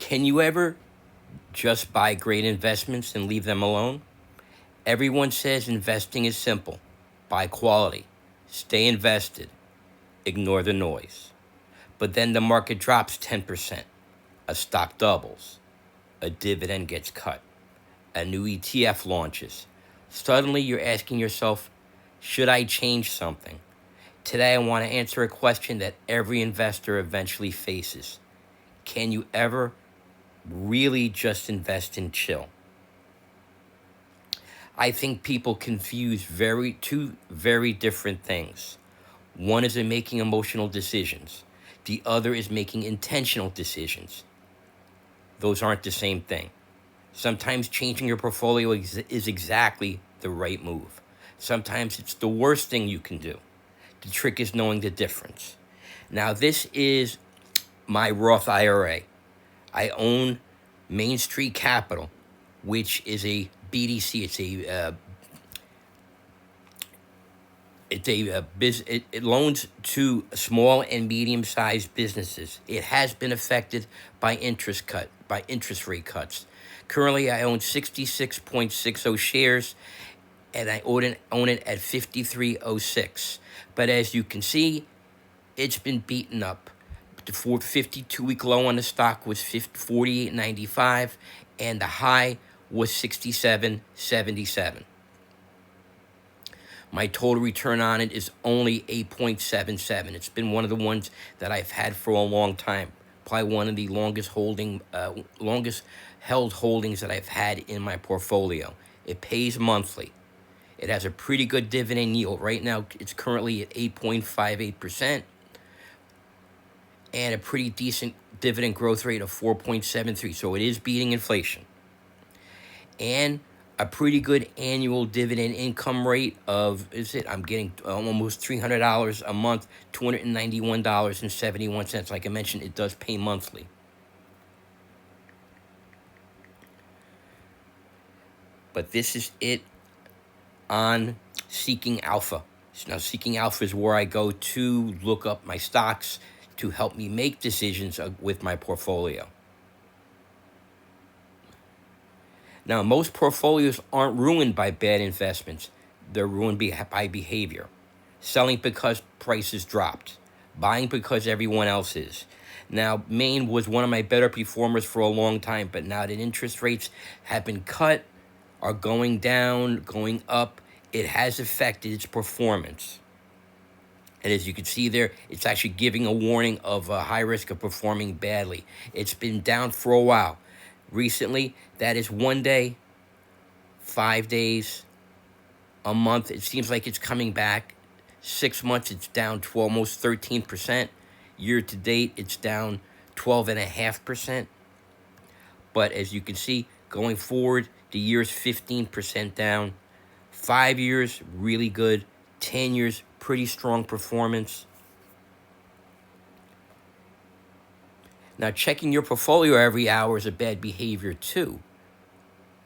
Can you ever just buy great investments and leave them alone? Everyone says investing is simple. Buy quality, stay invested, ignore the noise. But then the market drops 10%, a stock doubles, a dividend gets cut, a new ETF launches. Suddenly you're asking yourself, should I change something? Today I want to answer a question that every investor eventually faces. Can you ever really just invest and chill? I think people confuse two very different things. One is in making emotional decisions. The other is making intentional decisions. Those aren't the same thing. Sometimes changing your portfolio is exactly the right move. Sometimes it's the worst thing you can do. The trick is knowing the difference. Now, this is my Roth IRA. I own Main Street Capital, which is a BDC. It loans to small and medium-sized businesses. It has been affected by interest rate cuts. Currently, I own 66.60 shares, and I own it at 53.06. But as you can see, it's been beaten up. The 52-week low on the stock was 48.95, and the high was 67.77. My total return on it is only 8.77. It's been one of the ones that I've had for a long time. Probably one of the longest held holdings that I've had in my portfolio. It pays monthly. It has a pretty good dividend yield. Right now, it's currently at 8.58%, and a pretty decent dividend growth rate of 4.73. So it is beating inflation. And a pretty good annual dividend income rate of, I'm getting almost $300 a month, $291.71. Like I mentioned, it does pay monthly. But this is it on Seeking Alpha. Now, Seeking Alpha is where I go to look up my stocks to help me make decisions with my portfolio. Now, most portfolios aren't ruined by bad investments. They're ruined by behavior. Selling because prices dropped. Buying because everyone else is. Now, Maine was one of my better performers for a long time, but now that interest rates have been cut, are going down, going up, it has affected its performance. And as you can see there, it's actually giving a warning of a high risk of performing badly. It's been down for a while. Recently, that is 1 day, 5 days, a month. It seems like it's coming back. 6 months, it's down to almost 13%. Year to date, it's down 12.5%. But as you can see, going forward, the year's 15% down. 5 years, really good. 10 years, pretty strong performance. Now, checking your portfolio every hour is a bad behavior, too.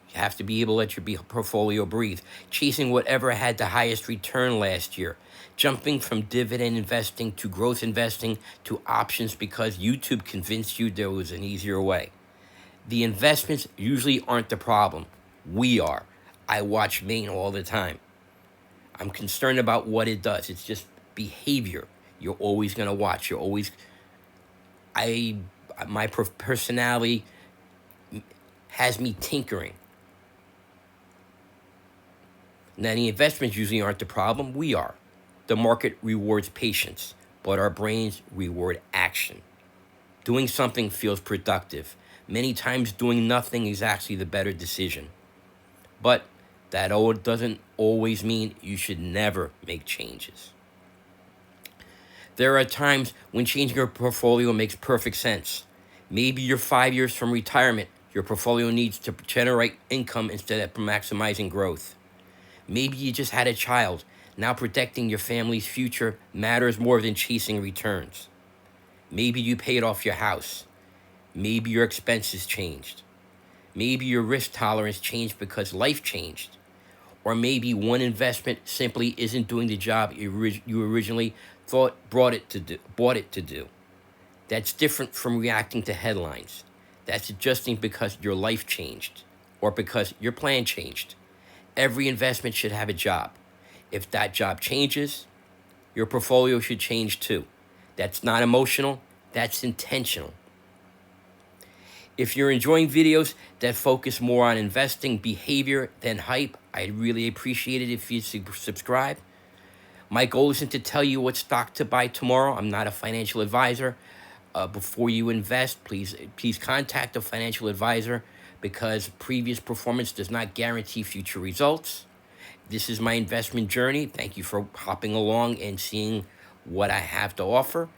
You have to be able to let your portfolio breathe. Chasing whatever had the highest return last year. Jumping from dividend investing to growth investing to options because YouTube convinced you there was an easier way. The investments usually aren't the problem. We are. I watch Maine all the time. I'm concerned about what it does. It's just behavior. You're always going to watch. My personality has me tinkering. Now, the investments usually aren't the problem. We are. The market rewards patience, but our brains reward action. Doing something feels productive. Many times doing nothing is actually the better decision. But that doesn't always mean you should never make changes. There are times when changing your portfolio makes perfect sense. Maybe you're 5 years from retirement. Your portfolio needs to generate income instead of maximizing growth. Maybe you just had a child. Now protecting your family's future matters more than chasing returns. Maybe you paid off your house. Maybe your expenses changed. Maybe your risk tolerance changed because life changed. Or maybe one investment simply isn't doing the job you originally bought it to do. That's different from reacting to headlines. That's adjusting because your life changed or because your plan changed. Every investment should have a job. If that job changes, your portfolio should change too. That's not emotional, that's intentional. If you're enjoying videos that focus more on investing behavior than hype, I'd really appreciate it if you subscribe. My goal isn't to tell you what stock to buy tomorrow. I'm not a financial advisor. Before you invest, please contact a financial advisor because previous performance does not guarantee future results. This is my investment journey. Thank you for hopping along and seeing what I have to offer.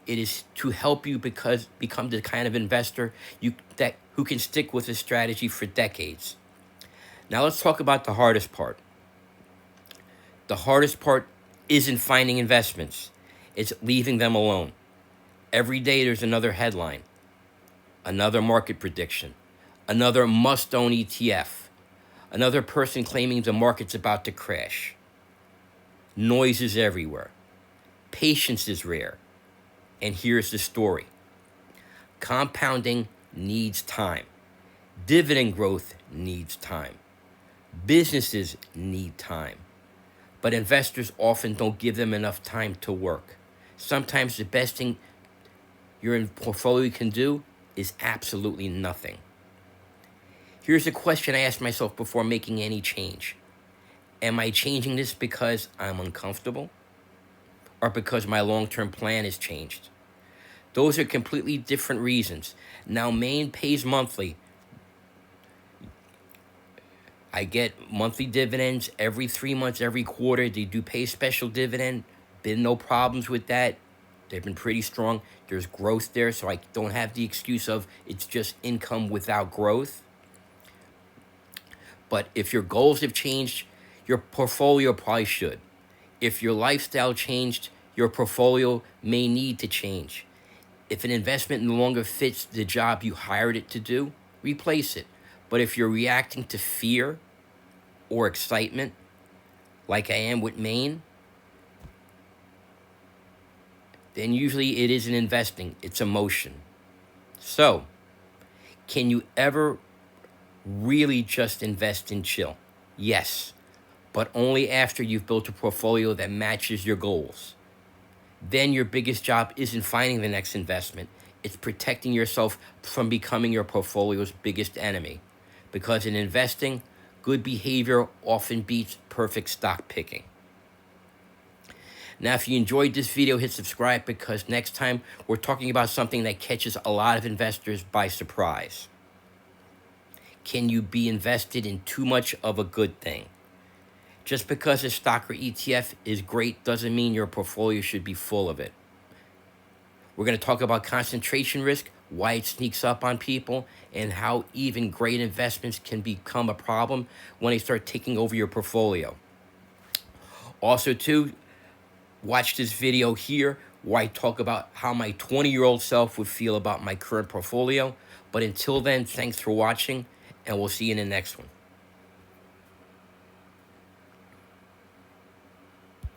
It is to help you become the kind of investor who can stick with a strategy for decades. Now let's talk about the hardest part. The hardest part isn't finding investments. It's leaving them alone. Every day there's another headline, another market prediction, another must-own ETF, another person claiming the market's about to crash. Noise is everywhere. Patience is rare. And here's the story. Compounding needs time. Dividend growth needs time. Businesses need time. But investors often don't give them enough time to work. Sometimes the best thing your portfolio can do is absolutely nothing. Here's a question I ask myself before making any change. Am I changing this because I'm uncomfortable? Or because my long-term plan has changed? Those are completely different reasons. Now, Maine pays monthly. I get monthly dividends every 3 months, every quarter. They do pay special dividend. Been no problems with that. They've been pretty strong. There's growth there, so I don't have the excuse of it's just income without growth. But if your goals have changed, your portfolio probably should. If your lifestyle changed, your portfolio may need to change. If an investment no longer fits the job you hired it to do, replace it. But if you're reacting to fear or excitement, like I am with Maine, then usually it isn't investing, it's emotion. So, can you ever really just invest and chill? Yes, but only after you've built a portfolio that matches your goals. Then your biggest job isn't finding the next investment. It's protecting yourself from becoming your portfolio's biggest enemy. Because in investing, good behavior often beats perfect stock picking. Now, if you enjoyed this video, hit subscribe because next time we're talking about something that catches a lot of investors by surprise. Can you be invested in too much of a good thing? Just because a stock or ETF is great doesn't mean your portfolio should be full of it. We're going to talk about concentration risk, why it sneaks up on people, and how even great investments can become a problem when they start taking over your portfolio. Also, too, watch this video here where I talk about how my 20-year-old self would feel about my current portfolio. But until then, thanks for watching, and we'll see you in the next one.